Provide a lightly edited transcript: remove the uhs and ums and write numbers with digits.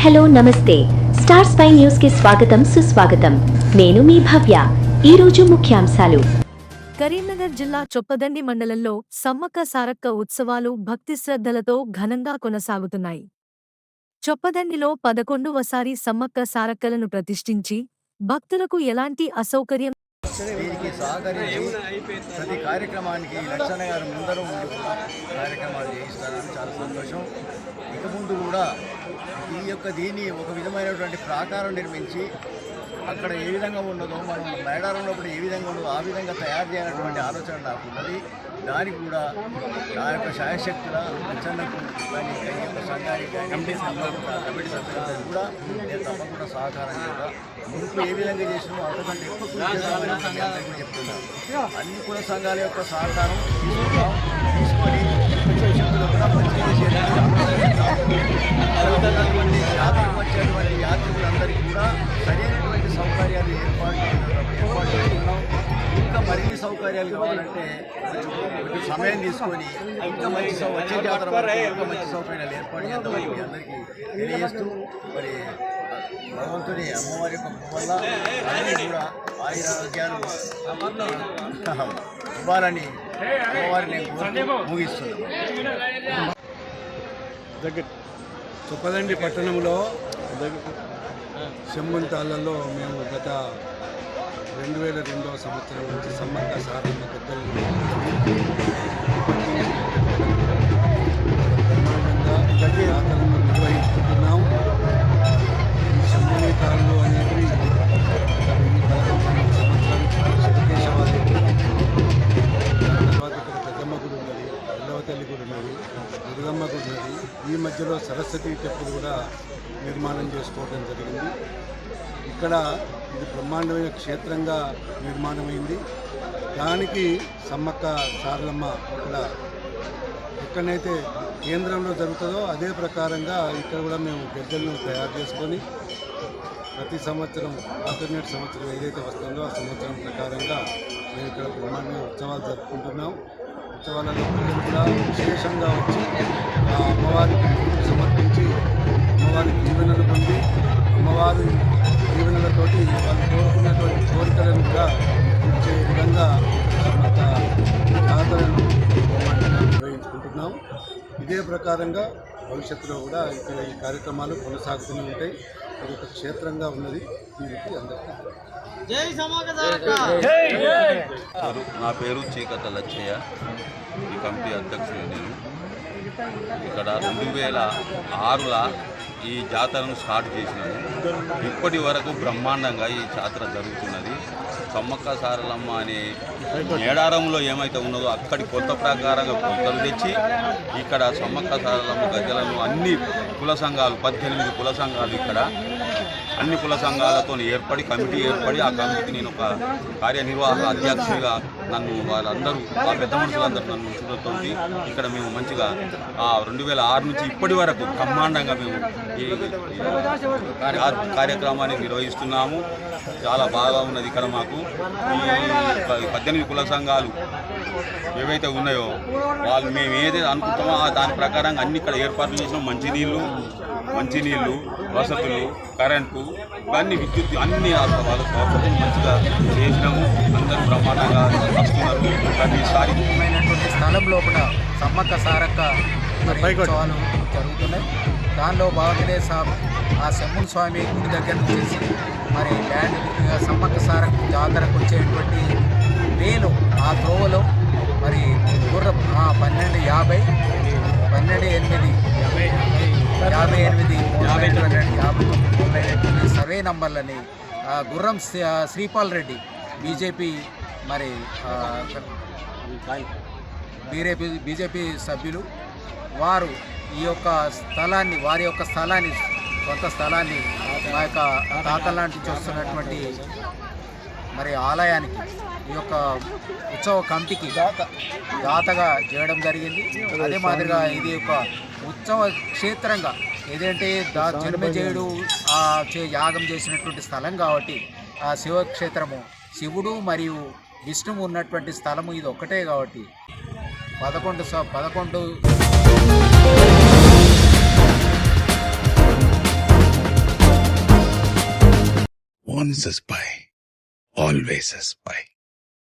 Hello నమస్తే star spy news కి స్వాగతం సుస్వాగతం. నేను మీ భవ్య. ఈ రోజు ముఖ్యాంశాలు. కరీంనగర్ జిల్లా చొప్పదండి మండలంలో సమ్మక్క సారక్క ఉత్సవాలు భక్తి శ్రద్ధలతో ఘనంగా కొనసాగుతున్నాయి. చొప్పదండిలో 11వసారి సమ్మక్క సారక్కలను ప్రతిష్ఠించి భక్తులకు ఎలాంటి అసౌకర్యం దీనికి సహకరించి ప్రతి కార్యక్రమానికి లక్షణ గారు ముందర ఉండి కార్యక్రమాలు చేయిస్తారని చాలా సంతోషం. ఇక ముందు కూడా దీన్ని ఒక విధమైనటువంటి ప్రాకారం నిర్మించి అక్కడ ఏ విధంగా ఉండదో మనం మేడారంలో కూడా ఏ విధంగా ఉండదో ఆ విధంగా తయారు చేయాలన్నటువంటి ఆలోచన నాకు ఉన్నది. దానికి కూడా నా యొక్క శాయశక్తుల లక్షణకు కానీ ఈ యొక్క సంఘానికి కమిటీ సభ్యులకు కూడా నేను తప్పకుండా సహకారం కూడా మునుపు ఏ విధంగా చేసినామో అంతకంటే ఎక్కువ చెప్తున్నాను. అన్ని కుల సంఘాల యొక్క సహకారం తీసుకొని భవిష్యత్తులో కూడా యాత్రకు వచ్చేటువంటి యాత్రికులందరికీ కూడా సరైనటువంటి సౌకర్యాలు ఏర్పాటు చేస్తున్నాం. ఇంకా మరిన్ని సౌకర్యాలు కావాలంటే కొంచెం సమయం తీసుకొని ఇంకా మంచి వచ్చే జాతర వరకు ఇంకా మంచి సౌకర్యాలు ఏర్పాటు చేద్దామని మీ అందరికీ తెలియజేస్తూ మరి భగవంతుని అమ్మవారి యొక్క వల్ల అన్నీ కూడా ఆయురారోగ్యాలు ఇవ్వాలని అమ్మవారిని ముగిస్తున్నాం. చొప్పదండి పట్టణంలో సెమ్ముంతాళ్ళలో మేము గత 2002వ సంవత్సరం నుంచి సమ్మక్క సారమ్మ పెద్దలు జాతరను నిర్వహించుకుంటున్నాం. ఈ సెమ్ముతాళ్ళు అనేవి శతకేశవాళ్ళు, తర్వాత ఇక్కడ పెద్దమ్మ గుడి ఉన్నది, ఎల్లవ తల్లి గుడి ఉన్నది, దుర్గమ్మ గుడి ఉన్నది. ఈ మధ్యలో సరస్వతి టెంపుల్ కూడా నిర్మాణం చేసుకోవడం జరిగింది. ఇక్కడ ఇది బ్రహ్మాండమైన క్షేత్రంగా నిర్మాణమైంది. దానికి సమ్మక్క సారలమ్మ ఎక్కడైతే కేంద్రంలో జరుగుతుందో అదే ప్రకారంగా ఇక్కడ కూడా మేము గద్దెలను తయారు చేసుకొని ప్రతి సంవత్సరం ఆల్టర్నేట్ సంవత్సరం ఏదైతే వస్తుందో ఆ సంవత్సరం ప్రకారంగా మేము ఇక్కడ బ్రహ్మాండంగా ఉత్సవాలు జరుపుకుంటున్నాం. ఉత్సవాలలో ప్రజలు కూడా విశేషంగా వచ్చి అమ్మవారికి సమర్పించి అమ్మవారికి దీవెనలు పొంది అమ్మవారి దీవెనలతోటి వాళ్ళు కోరుకున్నటువంటి కోరికలను కూడా తీర్చే విధంగా సమ్మక్క జాతరను నిర్వహించుకుంటున్నాం. ఇదే ప్రకారంగా భవిష్యత్తులో కూడా ఇక్కడ ఈ కార్యక్రమాలు కొనసాగుతూనే ఉంటాయి. అది ఒక క్షేత్రంగా ఉన్నది. దీనికి అందరికీ నా పేరు చీకత లచ్చయ్య, ఈ కమిటీ అధ్యక్షుడు నేను. ఇక్కడ 2006లో ఈ జాతరను స్టార్ట్ చేసినాము. ఇప్పటి వరకు బ్రహ్మాండంగా ఈ జాతర జరుగుతున్నది. సమ్మక్క సారలమ్మ అనే మేడారంలో ఏమైతే ఉన్నదో అక్కడి కొత్త ప్రకారంగా కొలతలు తెచ్చి ఇక్కడ సమ్మక్క సారలమ్మ గద్దెలను అన్ని కుల సంఘాలు 18 కుల సంఘాలు ఇక్కడ అన్ని కుల సంఘాలతో కమిటీ ఏర్పడి ఆ కమిటీకి నేను ఒక కార్యనిర్వాహక అధ్యక్షుడిగా నన్ను వాళ్ళందరూ ఆ పెద్ద మనుషులందరూ నన్ను చూడటం ఇక్కడ మేము మంచిగా 2006 నుంచి ఇప్పటి వరకు బ్రహ్మాండంగా మేము ఈ కార్యక్రమాన్ని నిర్వహిస్తున్నాము. చాలా బాగా ఉన్నది ఇక్కడ మాకు. ఈ 18 కుల సంఘాలు ఏవైతే ఉన్నాయో వాళ్ళు మేము ఏదైతే అనుకుంటామో దాని ప్రకారంగా అన్ని ఇక్కడ ఏర్పాట్లు చేసినాం. మంచినీళ్ళు వసతులు, కరెంటు, అన్ని విద్యుత్ అన్ని వాళ్ళ వసతులు మంచిగా చేసినాము. అందరూ బ్రహ్మాండంగా వస్తున్నారు. ప్రతిసారి స్థలం లోపల సమ్మక్క సారక్క ఉత్సవాలు జరుగుతున్నాయి. దానిలో భాగంగానే ఆ సెమ్ముల స్వామి గుడి దగ్గర నుంచి మరి సమ్మక్క సారక్క జాతరకు వచ్చేటువంటి వేలు ఆ త్రోవలో మరి గుర్రం 1250 సర్వే నంబర్లని గుర్రం శ్రీపాల్ రెడ్డి బీజేపీ మరి బీజేపీ సభ్యులు వారు వారి యొక్క స్థలాన్ని కొత్త స్థలాన్ని మా యొక్క తాతలాంటి చూస్తున్నటువంటి మరి ఆలయానికి ఈ యొక్క ఉత్సవ కమిటీకి దాతగా చేయడం జరిగింది. అదే మాదిరిగా ఇది ఒక ఉత్సవ క్షేత్రంగా ఏదంటే జన్మజయుడు యాగం చేసినటువంటి స్థలం కాబట్టి ఆ శివక్షేత్రము శివుడు మరియు విష్ణువు ఉన్నటువంటి స్థలము ఇది ఒక్కటే కాబట్టి 11 Once a spy, always a spy.